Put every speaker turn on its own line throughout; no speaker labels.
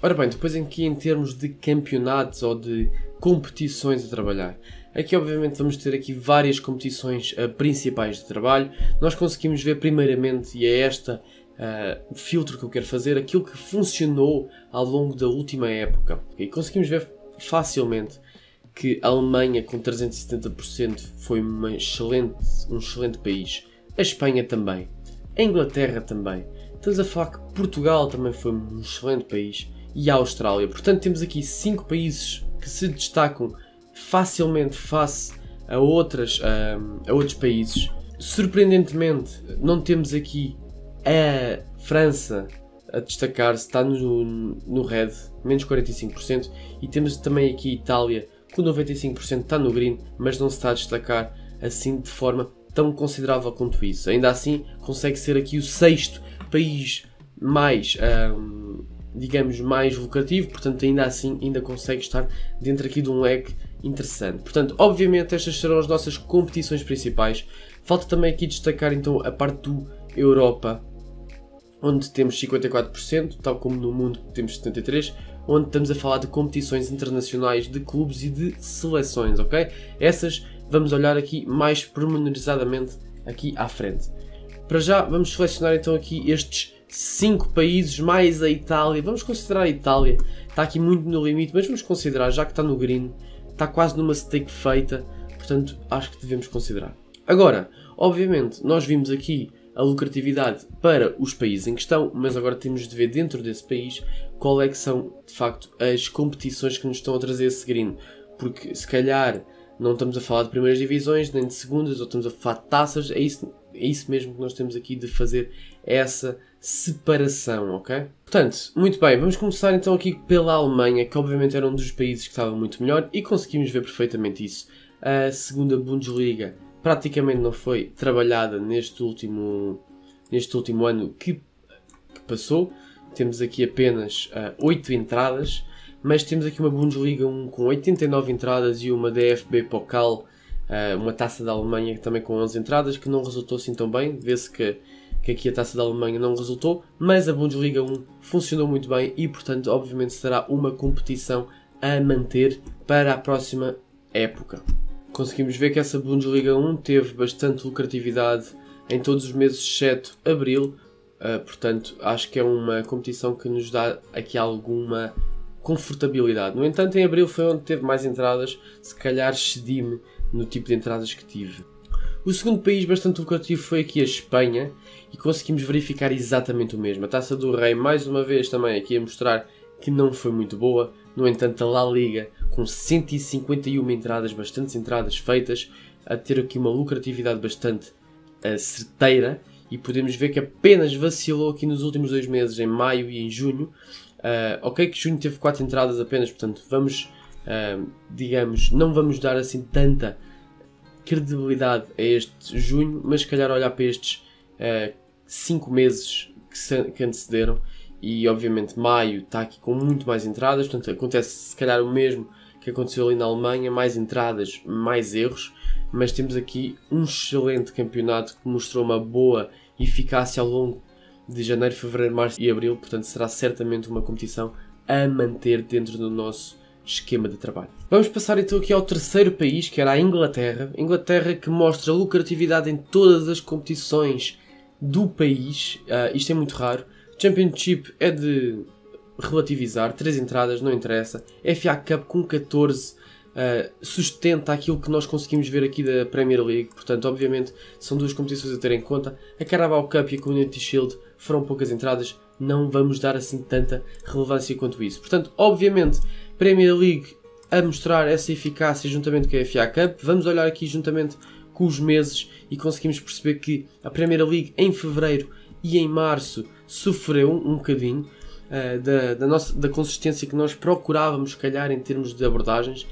Ora bem, depois aqui em termos de campeonatos ou de competições a trabalhar, aqui obviamente vamos ter aqui várias competições principais de trabalho. Nós conseguimos ver primeiramente, e é esta o filtro que eu quero fazer, aquilo que funcionou ao longo da última época. E conseguimos ver facilmente que a Alemanha com 370% foi um excelente país, a Espanha também, a Inglaterra também, estamos a falar que Portugal também foi um excelente país, e a Austrália. Portanto, temos aqui 5 países que se destacam facilmente face a outros países. Surpreendentemente, não temos aqui a França a destacar-se, está no red, menos 45%, e temos também aqui a Itália, com 95% está no green, mas não se está a destacar assim de forma tão considerável quanto isso. Ainda assim, consegue ser aqui o 6º país mais digamos, mais lucrativo, portanto ainda assim ainda consegue estar dentro aqui de um leque interessante. Portanto, obviamente estas serão as nossas competições principais. Falta também aqui destacar então a parte do Europa, onde temos 54%, tal como no mundo temos 73%, onde estamos a falar de competições internacionais de clubes e de seleções, ok? Essas vamos olhar aqui mais pormenorizadamente aqui à frente. Para já vamos selecionar então aqui estes 5 países mais a Itália. Vamos considerar a Itália, está aqui muito no limite, mas vamos considerar, já que está no green, está quase numa stake feita, portanto acho que devemos considerar. Agora, obviamente, nós vimos aqui a lucratividade para os países em questão, mas agora temos de ver dentro desse país qual é que são, de facto, as competições que nos estão a trazer esse green, porque se calhar não estamos a falar de primeiras divisões, nem de segundas, ou estamos a falar de taças, é isso mesmo que nós temos aqui de fazer essa separação, ok? Portanto, muito bem, vamos começar então aqui pela Alemanha, que obviamente era um dos países que estava muito melhor, e conseguimos ver perfeitamente isso. A segunda Bundesliga praticamente não foi trabalhada neste último ano que passou. Temos aqui apenas 8 entradas, mas temos aqui uma Bundesliga 1 com 89 entradas e uma DFB Pokal, uma taça da Alemanha também com 11 entradas, que não resultou assim tão bem. Vê-se que aqui a taça da Alemanha não resultou, mas a Bundesliga 1 funcionou muito bem e, portanto, obviamente será uma competição a manter para a próxima época. Conseguimos ver que essa Bundesliga 1 teve bastante lucratividade em todos os meses, exceto abril, portanto, acho que é uma competição que nos dá aqui alguma confortabilidade. No entanto, em abril foi onde teve mais entradas, se calhar excedi-me no tipo de entradas que tive. O segundo país bastante lucrativo foi aqui a Espanha, e conseguimos verificar exatamente o mesmo. A Taça do Rei, mais uma vez, também aqui a mostrar que não foi muito boa. No entanto, a La Liga, com 151 entradas, bastantes entradas feitas, a ter aqui uma lucratividade bastante certeira, e podemos ver que apenas vacilou aqui nos últimos 2 meses, em maio e em junho. Ok que junho teve 4 entradas apenas, portanto vamos, digamos, não vamos dar assim tanta credibilidade a este junho, mas se calhar olhar para estes 5 meses que antecederam, e obviamente maio está aqui com muito mais entradas, portanto acontece se calhar o mesmo que aconteceu ali na Alemanha, mais entradas, mais erros, mas temos aqui um excelente campeonato que mostrou uma boa eficácia ao longo de janeiro, fevereiro, março e abril, portanto será certamente uma competição a manter dentro do nosso esquema de trabalho. Vamos passar então aqui ao terceiro país, que era a Inglaterra. Inglaterra, que mostra lucratividade em todas as competições do país. Isto é muito raro. Championship é de relativizar, 3 entradas, não interessa. FA Cup com 14 sustenta aquilo que nós conseguimos ver aqui da Premier League, portanto obviamente são 2 competições a ter em conta. A Carabao Cup e a Community Shield foram poucas entradas, não vamos dar assim tanta relevância quanto isso. Portanto, obviamente, Premier League a mostrar essa eficácia juntamente com a FA Cup. Vamos olhar aqui juntamente com os meses e conseguimos perceber que a Premier League em fevereiro e em março sofreu um bocadinho da consistência que nós procurávamos, se calhar, em termos de abordagens.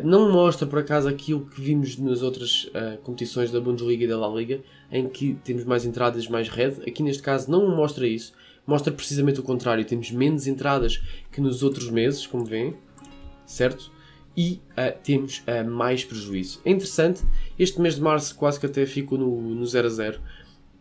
Não mostra, por acaso, aquilo que vimos nas outras competições da Bundesliga e da La Liga, em que temos mais entradas, mais red. Aqui, neste caso, não mostra isso. Mostra precisamente o contrário. Temos menos entradas que nos outros meses, como veem, certo? E temos mais prejuízo. É interessante, este mês de março quase que até ficou no 0 a 0.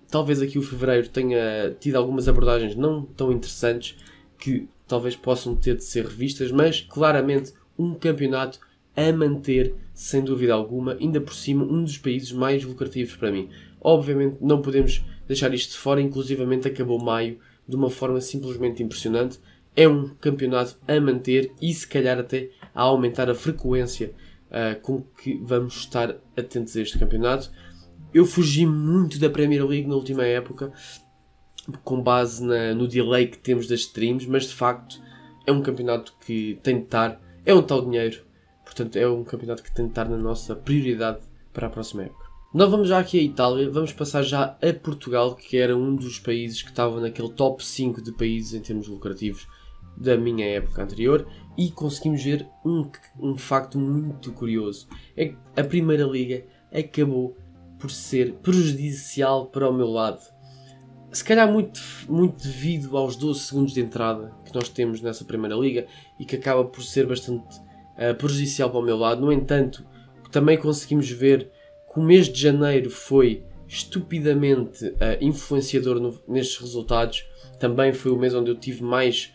Talvez aqui o fevereiro tenha tido algumas abordagens não tão interessantes, que talvez possam ter de ser revistas, mas claramente um campeonato a manter, sem dúvida alguma, ainda por cima um dos países mais lucrativos para mim. Obviamente não podemos deixar isto de fora, inclusivamente acabou maio de uma forma simplesmente impressionante. É um campeonato a manter e se calhar até a aumentar a frequência com que vamos estar atentos a este campeonato. Eu fugi muito da Premier League na última época, com base no delay que temos das streams, mas de facto é um campeonato que tem de estar, é um tal dinheiro, portanto é um campeonato que tem de estar na nossa prioridade para a próxima época. Não vamos já aqui à Itália, vamos passar já a Portugal, que era um dos países que estava naquele top 5 de países em termos lucrativos da minha época anterior, e conseguimos ver um facto muito curioso. É que a Primeira Liga acabou por ser prejudicial para o meu lado. Se calhar muito devido aos 12 segundos de entrada que nós temos nessa Primeira Liga e que acaba por ser bastante prejudicial para o meu lado. No entanto, também conseguimos ver que o mês de janeiro foi estupidamente influenciador nestes resultados. Também foi o mês onde eu tive mais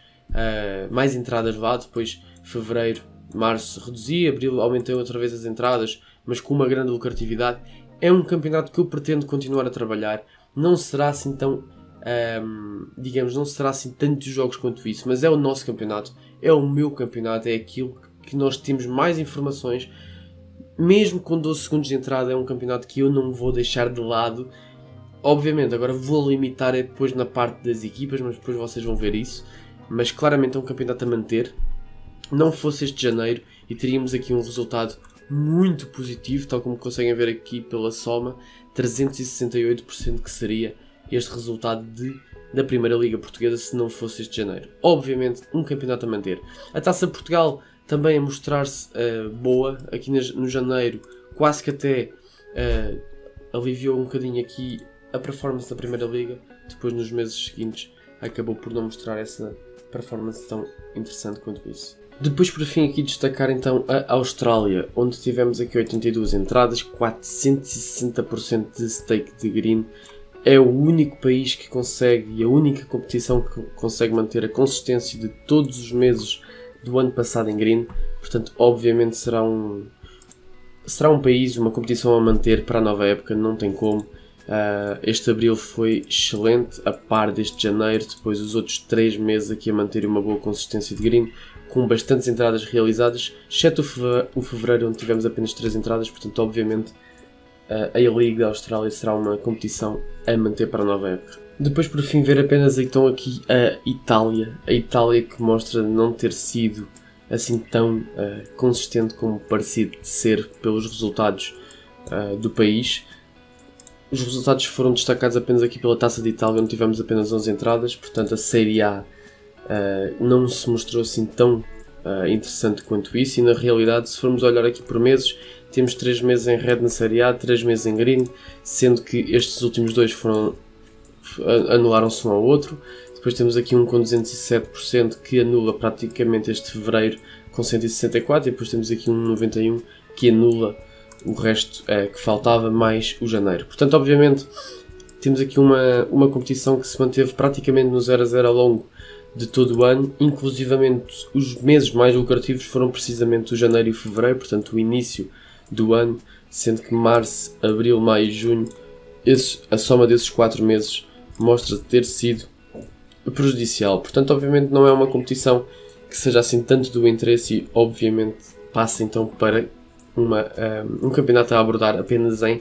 entradas lá. Depois fevereiro, março reduzi, abril aumentei outra vez as entradas, mas com uma grande lucratividade. É um campeonato que eu pretendo continuar a trabalhar. Não será assim tão, não será assim tantos jogos quanto isso, mas é o nosso campeonato, é o meu campeonato, é aquilo que nós temos mais informações. Mesmo com 12 segundos de entrada, é um campeonato que eu não vou deixar de lado. Obviamente, agora vou limitar depois na parte das equipas, mas depois vocês vão ver isso. Mas claramente é um campeonato a manter. Não fosse este janeiro e teríamos aqui um resultado muito positivo, tal como conseguem ver aqui pela soma, 368% que seria este resultado da Primeira Liga Portuguesa se não fosse este janeiro. Obviamente, um campeonato a manter. A Taça Portugal também a mostrar-se boa, aqui no janeiro, quase que até aliviou um bocadinho aqui a performance da Primeira Liga, depois nos meses seguintes acabou por não mostrar essa performance tão interessante quanto isso. Depois, por fim, aqui destacar então a Austrália, onde tivemos aqui 82 entradas, 460% de stake de green. É o único país que consegue, e a única competição que consegue manter a consistência de todos os meses do ano passado em green. Portanto, obviamente será um país, uma competição a manter para a nova época, não tem como. Este abril foi excelente, a par deste janeiro, depois os outros 3 meses aqui a manter uma boa consistência de green, com bastantes entradas realizadas, exceto o fevereiro, onde tivemos apenas 3 entradas. Portanto, obviamente, a A-League da Austrália será uma competição a manter para a nova época. Depois, por fim, ver apenas então aqui a Itália que mostra não ter sido assim tão consistente como parecia ser pelos resultados do país. Os resultados foram destacados apenas aqui pela Taça de Itália, onde tivemos apenas 11 entradas, portanto a Série A não se mostrou assim tão interessante quanto isso, e na realidade, se formos olhar aqui por meses, temos 3 meses em red na Série A, 3 meses em green, sendo que estes últimos 2 anularam-se um ao outro. Depois temos aqui um com 207% que anula praticamente este fevereiro com 164%, e depois temos aqui um 91% que anula o resto que faltava, mais o janeiro. Portanto, obviamente, temos aqui uma competição que se manteve praticamente no 0-0 ao longo de todo o ano. Inclusivamente, os meses mais lucrativos foram precisamente o janeiro e o fevereiro, portanto o início do ano, sendo que março, abril, maio e junho, a soma desses 4 meses mostra ter sido prejudicial. Portanto, obviamente, não é uma competição que seja assim tanto do interesse, e obviamente passa então para um campeonato a abordar apenas em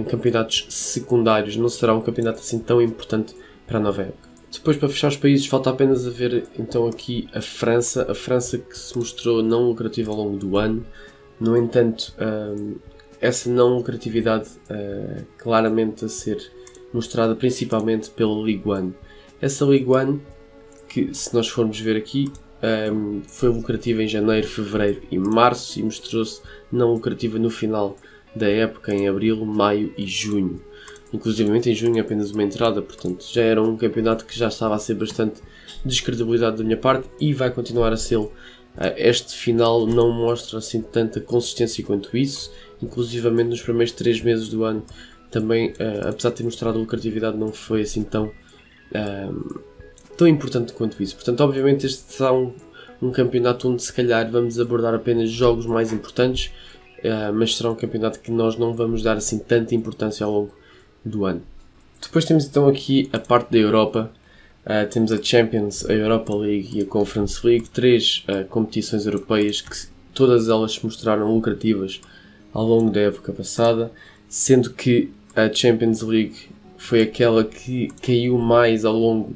campeonatos secundários. Não será um campeonato assim tão importante para a nova época. Depois, para fechar os países, falta apenas a ver então aqui a França que se mostrou não lucrativa ao longo do ano. No entanto, essa não lucratividade claramente a ser mostrada principalmente pela Ligue 1. Essa Ligue 1, que se nós formos ver aqui, foi lucrativa em janeiro, fevereiro e março, e mostrou-se não lucrativa no final da época, em abril, maio e junho. Inclusive em junho apenas uma entrada, portanto já era um campeonato que já estava a ser bastante descredibilidade da minha parte, e vai continuar a ser. Este final não mostra assim tanta consistência quanto isso. Inclusivamente nos primeiros 3 meses do ano também, apesar de ter mostrado lucratividade, não foi assim tão importante quanto isso. Portanto, obviamente este será um campeonato onde se calhar vamos abordar apenas jogos mais importantes, mas será um campeonato que nós não vamos dar assim tanta importância ao longo do ano. Depois temos então aqui a parte da Europa. Temos a Champions, a Europa League e a Conference League, 3 competições europeias que todas elas se mostraram lucrativas ao longo da época passada, sendo que a Champions League foi aquela que caiu mais ao longo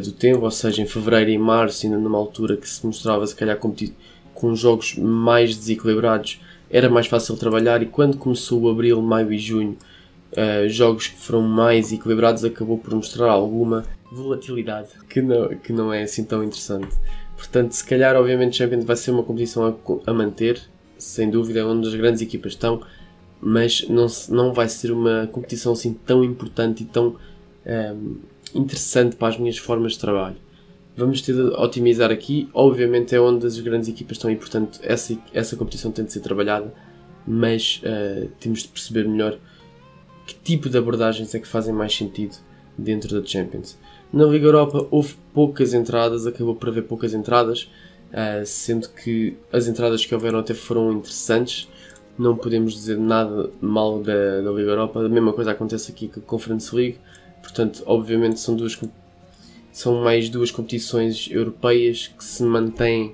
do tempo, ou seja, em fevereiro e março, ainda numa altura que se mostrava se calhar com jogos mais desequilibrados, era mais fácil trabalhar, e quando começou o abril, maio e junho, jogos que foram mais equilibrados, acabou por mostrar alguma volatilidade que não é assim tão interessante. Portanto, se calhar, obviamente, Champions vai ser uma competição a manter, sem dúvida, é onde as grandes equipas estão, mas não vai ser uma competição assim tão importante e tão interessante para as minhas formas de trabalho. Vamos ter de otimizar aqui, obviamente é onde as grandes equipas estão e, portanto, essa competição tem de ser trabalhada, mas temos de perceber melhor que tipo de abordagens é que fazem mais sentido dentro da Champions. Na Liga Europa houve poucas entradas, acabou por haver poucas entradas, sendo que as entradas que houveram até foram interessantes, não podemos dizer nada mal da Liga Europa. A mesma coisa acontece aqui com a Conference League, portanto, obviamente são mais duas competições europeias que se mantêm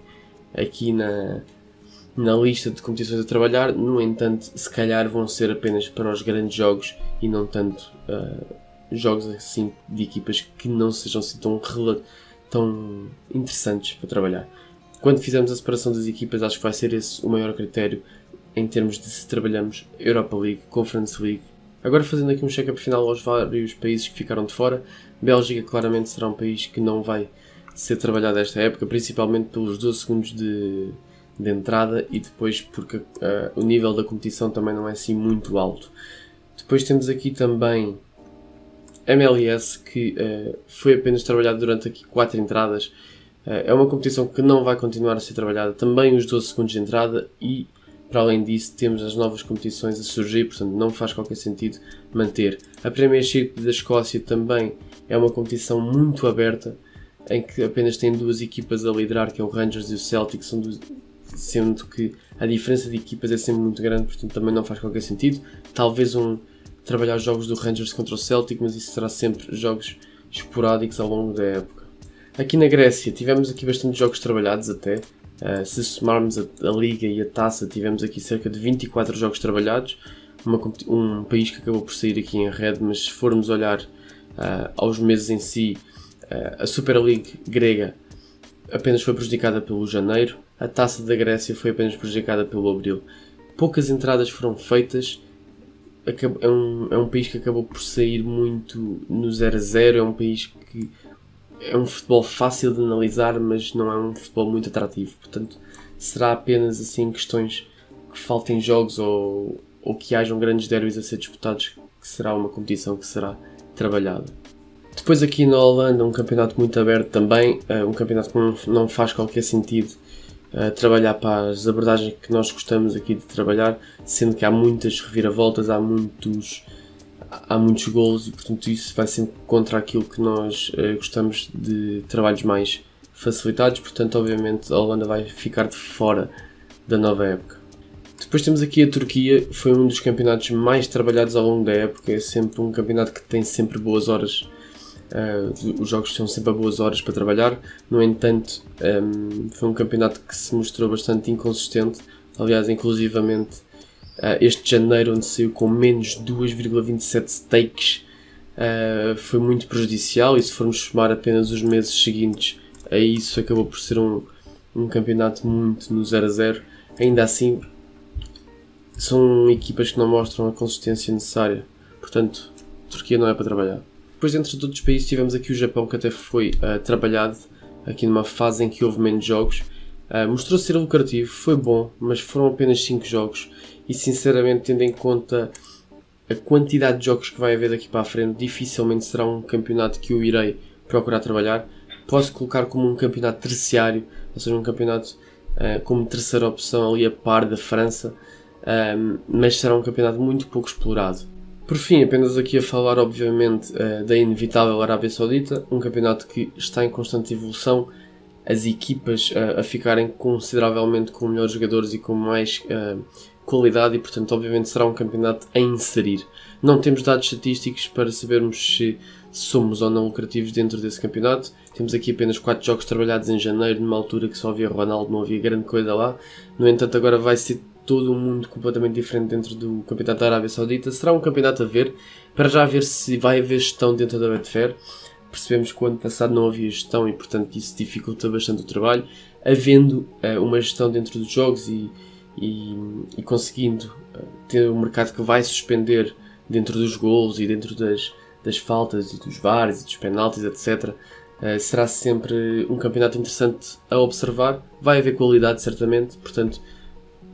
aqui na lista de competições a trabalhar. No entanto, se calhar vão ser apenas para os grandes jogos e não tanto jogos assim de equipas que não sejam assim tão interessantes para trabalhar. Quando fizermos a separação das equipas, acho que vai ser esse o maior critério em termos de se trabalhamos Europa League, Conference League. Agora, fazendo aqui um check-up final aos vários países que ficaram de fora, Bélgica claramente será um país que não vai ser trabalhado esta época, principalmente pelos 12 segundos de entrada e depois porque o nível da competição também não é assim muito alto. Depois temos aqui também MLS, que foi apenas trabalhado durante aqui 4 entradas. É uma competição que não vai continuar a ser trabalhada, também os 12 segundos de entrada, e para além disso temos as novas competições a surgir, portanto não faz qualquer sentido manter. A Premiership da Escócia também é uma competição muito aberta, em que apenas tem 2 equipas a liderar, que é o Rangers e o Celtic, sendo que a diferença de equipas é sempre muito grande, portanto também não faz qualquer sentido. Talvez trabalhar os jogos do Rangers contra o Celtic, mas isso será sempre jogos esporádicos ao longo da época. Aqui na Grécia tivemos aqui bastante jogos trabalhados até. Se somarmos a Liga e a Taça, tivemos aqui cerca de 24 jogos trabalhados, um país que acabou por sair aqui em red, mas se formos olhar aos meses em si, a Super League grega apenas foi prejudicada pelo janeiro, a Taça da Grécia foi apenas prejudicada pelo abril. Poucas entradas foram feitas, é um país que acabou por sair muito no 0-0, é um país que é um futebol fácil de analisar, mas não é um futebol muito atrativo. Portanto, será apenas assim questões que faltem jogos ou que hajam grandes derbys a ser disputados, que será uma competição que será trabalhada. Depois aqui na Holanda, um campeonato muito aberto também, um campeonato que não faz qualquer sentido trabalhar para as abordagens que nós gostamos aqui de trabalhar, sendo que há muitas reviravoltas, há muitos golos e, portanto, isso vai sempre contra aquilo que nós gostamos de trabalhos mais facilitados. Portanto, obviamente, a Holanda vai ficar de fora da nova época. Depois temos aqui a Turquia, foi um dos campeonatos mais trabalhados ao longo da época, é sempre um campeonato que tem sempre boas horas, os jogos são sempre a boas horas para trabalhar. No entanto, foi um campeonato que se mostrou bastante inconsistente, aliás, inclusivamente este janeiro, onde saiu com menos 2,27 stakes, foi muito prejudicial, e se formos somar apenas os meses seguintes a isso, acabou por ser um campeonato muito no 0-0. Ainda assim, são equipas que não mostram a consistência necessária, portanto, a Turquia não é para trabalhar. Depois, entre todos os países, tivemos aqui o Japão, que até foi trabalhado aqui numa fase em que houve menos jogos. Mostrou ser lucrativo, foi bom, mas foram apenas 5 jogos e, sinceramente, tendo em conta a quantidade de jogos que vai haver daqui para a frente, dificilmente será um campeonato que eu irei procurar trabalhar. Posso colocar como um campeonato terciário, ou seja, um campeonato como terceira opção ali a par da França, mas será um campeonato muito pouco explorado. Por fim, apenas aqui a falar, obviamente, da inevitável Arábia Saudita, um campeonato que está em constante evolução, as equipas a ficarem consideravelmente com melhores jogadores e com mais qualidade e, portanto, obviamente será um campeonato a inserir. Não temos dados estatísticos para sabermos se somos ou não lucrativos dentro desse campeonato. Temos aqui apenas 4 jogos trabalhados em janeiro, numa altura que só havia Ronaldo, não havia grande coisa lá. No entanto, agora vai ser todo um mundo completamente diferente dentro do campeonato da Arábia Saudita. Será um campeonato a ver, para já ver se vai haver gestão dentro da Betfair. Percebemos que o ano passado não havia gestão e, portanto, isso dificulta bastante o trabalho. Havendo uma gestão dentro dos jogos e conseguindo ter um mercado que vai suspender dentro dos golos e dentro das faltas e dos VARs e dos penaltis, etc., será sempre um campeonato interessante a observar. Vai haver qualidade, certamente, portanto,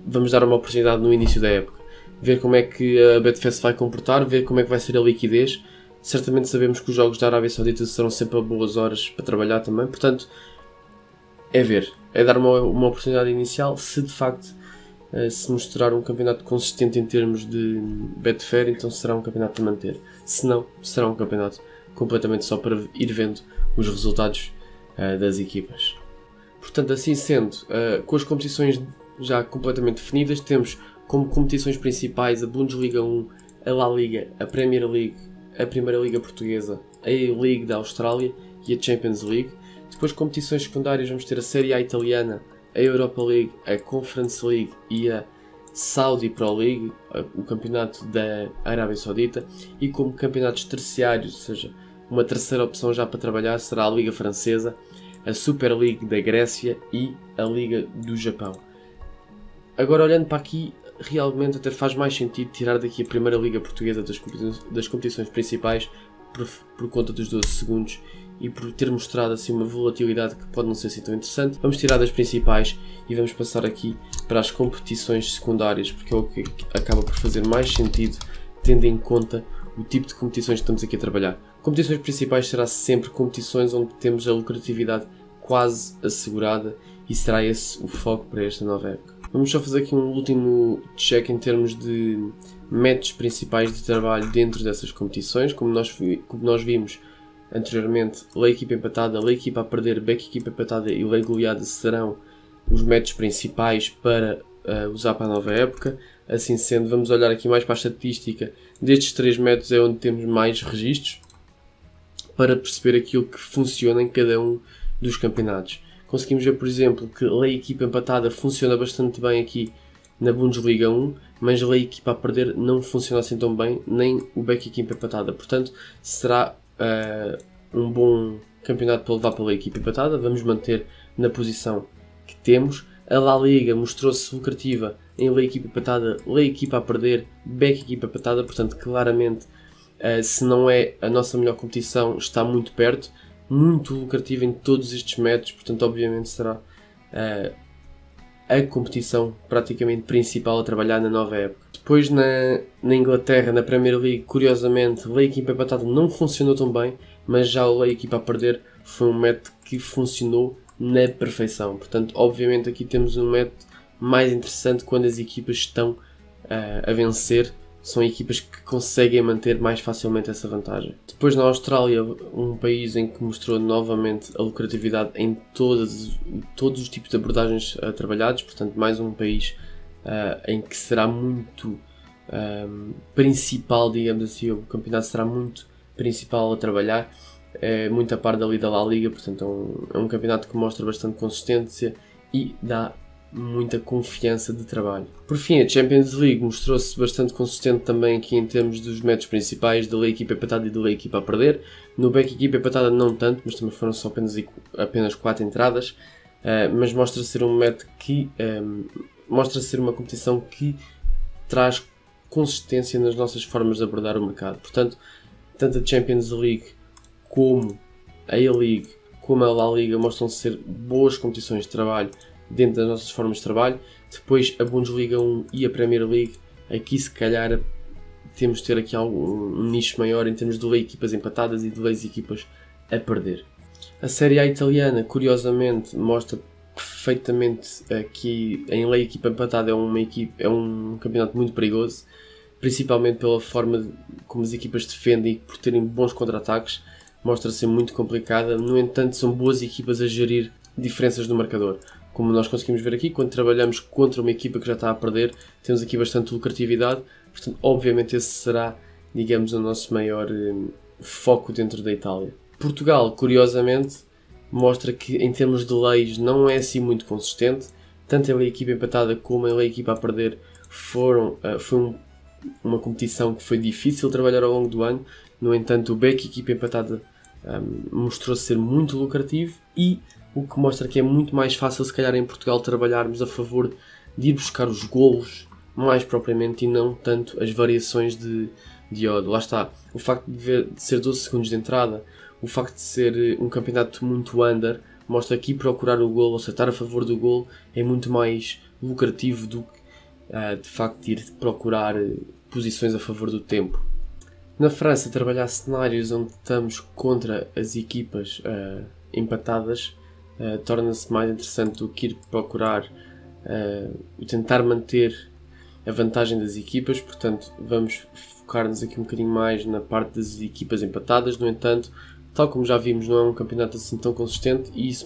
vamos dar uma oportunidade no início da época. Ver como é que a Betfair se vai comportar, ver como é que vai ser a liquidez. Certamente sabemos que os jogos da Arábia Saudita serão sempre a boas horas para trabalhar também, portanto, é ver, é dar uma oportunidade inicial. Se de facto se mostrar um campeonato consistente em termos de Betfair, então será um campeonato a manter. Se não, será um campeonato completamente só para ir vendo os resultados das equipas. Portanto, assim sendo, com as competições já completamente definidas, temos como competições principais a Bundesliga 1, a La Liga, a Premier League, a Primeira Liga Portuguesa, a A-League da Austrália e a Champions League. Depois, competições secundárias, vamos ter a Série A italiana, a Europa League, a Conference League e a Saudi Pro League, o campeonato da Arábia Saudita. E como campeonatos terciários, ou seja, uma terceira opção já para trabalhar, será a Liga Francesa, a Super League da Grécia e a Liga do Japão. Agora, olhando para aqui, realmente até faz mais sentido tirar daqui a Primeira Liga Portuguesa das competições principais por conta dos 12 segundos e por ter mostrado assim uma volatilidade que pode não ser assim tão interessante. Vamos tirar das principais e vamos passar aqui para as competições secundárias, porque é o que acaba por fazer mais sentido, tendo em conta o tipo de competições que estamos aqui a trabalhar. Competições principais será sempre competições onde temos a lucratividade quase assegurada e será esse o foco para esta nova época. Vamos só fazer aqui um último check em termos de métodos principais de trabalho dentro dessas competições. Como nós vimos anteriormente, lei equipa empatada, lei equipa a perder, back equipa empatada e lei goleada serão os métodos principais para usar para a nova época. Assim sendo, vamos olhar aqui mais para a estatística. Destes 3 métodos é onde temos mais registros para perceber aquilo que funciona em cada um dos campeonatos. Conseguimos ver, por exemplo, que a lei equipa empatada funciona bastante bem aqui na Bundesliga 1, mas a lei equipa a perder não funciona assim tão bem, nem o back equipa empatada. Portanto, será um bom campeonato para levar pela equipa empatada. Vamos manter na posição que temos. A La Liga mostrou-se lucrativa em lei equipa empatada, lei equipa a perder, back equipa empatada. Portanto, claramente, se não é a nossa melhor competição, está muito perto. Muito lucrativa em todos estes métodos, portanto, obviamente será a competição praticamente principal a trabalhar na nova época. Depois na Inglaterra, na Premier League, curiosamente, lei equipa empatada não funcionou tão bem, mas já o lei equipa a perder foi um método que funcionou na perfeição. Portanto, obviamente aqui temos um método mais interessante quando as equipas estão a vencer. São equipas que conseguem manter mais facilmente essa vantagem. Depois na Austrália, um país em que mostrou novamente a lucratividade em todos os tipos de abordagens trabalhados, portanto mais um país em que será muito principal, digamos assim, o campeonato será muito principal a trabalhar, é muito a par dali da La Liga, portanto é um campeonato que mostra bastante consistência e dá muita confiança de trabalho. Por fim, a Champions League mostrou-se bastante consistente também aqui em termos dos métodos principais da lei equipa empatada e da lei equipa a perder. No back equipa empatada não tanto, mas também foram só apenas 4 entradas, mas mostra ser um método que mostra ser uma competição que traz consistência nas nossas formas de abordar o mercado. Portanto, tanto a Champions League como a A-League como a La Liga mostram ser boas competições de trabalho dentro das nossas formas de trabalho. Depois a Bundesliga 1 e a Premier League, aqui se calhar temos de ter aqui um nicho maior em termos de lei equipas empatadas e de leis equipas a perder. A Série A italiana, curiosamente, mostra perfeitamente que em lei equipa empatada é um campeonato muito perigoso. principalmente pela forma como as equipas defendem e por terem bons contra-ataques, mostra ser muito complicada. No entanto, são boas equipas a gerir diferenças no marcador. Como nós conseguimos ver aqui, quando trabalhamos contra uma equipa que já está a perder, temos aqui bastante lucratividade. Portanto, obviamente esse será, digamos, o nosso maior foco dentro da Itália. Portugal, curiosamente, mostra que em termos de leis não é assim muito consistente. Tanto a equipa empatada como a equipa a perder foi uma competição que foi difícil de trabalhar ao longo do ano. No entanto, o back equipa empatada mostrou-se ser muito lucrativo, e o que mostra que é muito mais fácil, se calhar, em Portugal trabalharmos a favor de ir buscar os golos mais propriamente e não tanto as variações de odd. Lá está, o facto de ser 12 segundos de entrada, o facto de ser um campeonato muito under, mostra que procurar o golo, ou seja, estar a favor do golo, é muito mais lucrativo do que de facto ir procurar posições a favor do tempo. Na França, trabalhar cenários onde estamos contra as equipas empatadas torna-se mais interessante do que ir procurar e tentar manter a vantagem das equipas. Portanto, vamos focar-nos aqui um bocadinho mais na parte das equipas empatadas. No entanto, tal como já vimos, não é um campeonato assim tão consistente, e isso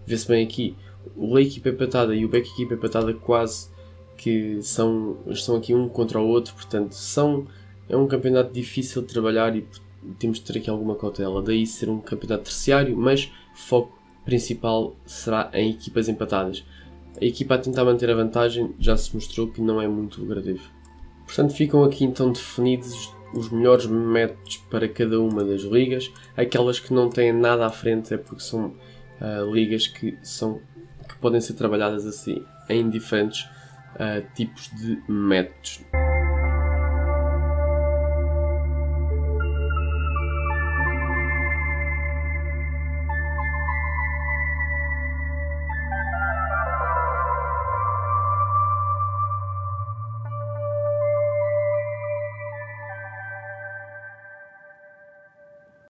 vê-se bem aqui. O equipa empatada e o back equipa empatada quase que estão aqui um contra o outro, portanto é um campeonato difícil de trabalhar e temos de ter aqui alguma cautela. Daí ser um campeonato terciário, mas o foco principal será em equipas empatadas. A equipa a tentar manter a vantagem já se mostrou que não é muito lucrativo. Portanto, ficam aqui então definidos os melhores métodos para cada uma das ligas. Aquelas que não têm nada à frente é porque são ligas que podem ser trabalhadas assim em diferentes tipos de métodos.